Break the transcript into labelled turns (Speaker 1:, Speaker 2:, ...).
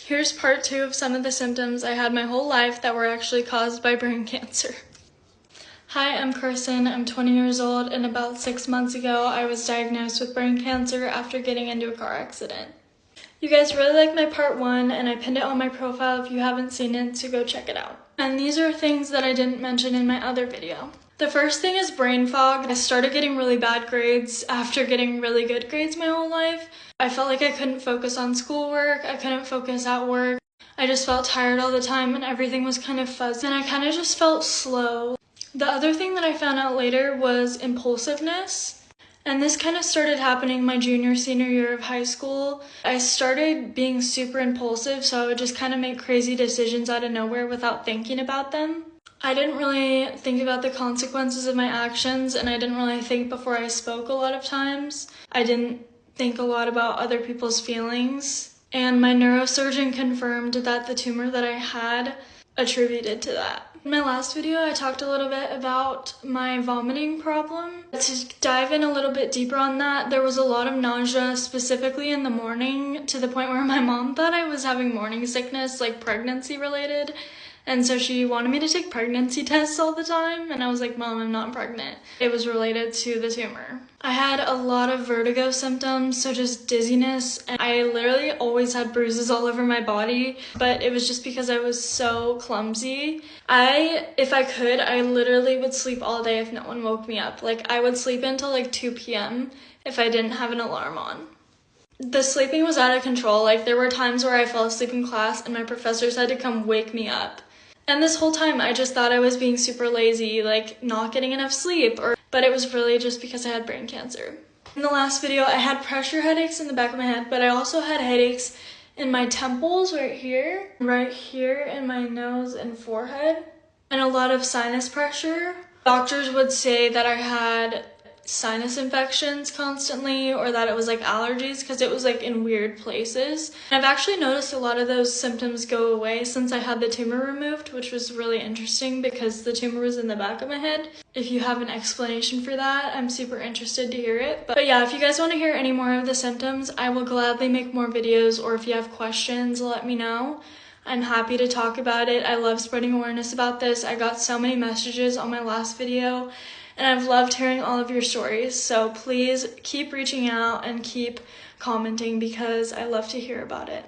Speaker 1: Here's part 2 of some of the symptoms I had my whole life that were actually caused by brain cancer. Hi, I'm Kirsten. I'm 20 years old, and about 6 months ago, I was diagnosed with brain cancer after getting into a car accident. You guys really liked my part 1, and I pinned it on my profile if you haven't seen it, so go check it out. And these are things that I didn't mention in my other video. The first thing is brain fog. I started getting really bad grades after getting really good grades my whole life. I felt like I couldn't focus on schoolwork, I couldn't focus at work. I just felt tired all the time and everything was kind of fuzzy, and I kind of just felt slow. The other thing that I found out later was impulsiveness. And this kind of started happening my senior year of high school. I started being super impulsive, so I would just kind of make crazy decisions out of nowhere without thinking about them. I didn't really think about the consequences of my actions, and I didn't really think before I spoke a lot of times. I didn't think a lot about other people's feelings. And my neurosurgeon confirmed that the tumor that I had attributed to that. In my last video, I talked a little bit about my vomiting problem. To dive in a little bit deeper on that, there was a lot of nausea, specifically in the morning, to the point where my mom thought I was having morning sickness, like pregnancy related. And so she wanted me to take pregnancy tests all the time, and I was like, Mom, I'm not pregnant. It was related to the tumor. I had a lot of vertigo symptoms, so just dizziness, and I literally always had bruises all over my body, but it was just because I was so clumsy. If I could, I literally would sleep all day if no one woke me up. Like, I would sleep until like 2 p.m. if I didn't have an alarm on. The sleeping was out of control. Like, there were times where I fell asleep in class and my professors had to come wake me up. And this whole time, I just thought I was being super lazy, like not getting enough sleep, but it was really just because I had brain cancer. In the last video, I had pressure headaches in the back of my head, but I also had headaches in my temples right here in my nose and forehead, and a lot of sinus pressure. Doctors would say that I had sinus infections constantly, or that it was like allergies, because it was like in weird places. And I've actually noticed a lot of those symptoms go away since I had the tumor removed, which was really interesting because the tumor was in the back of my head. If you have an explanation for that, I'm super interested to hear it. But yeah, if you guys want to hear any more of the symptoms, I will gladly make more videos, or if you have questions, let me know. I'm happy to talk about it. I love spreading awareness about this. I got so many messages on my last video, and I've loved hearing all of your stories, so please keep reaching out and keep commenting because I love to hear about it.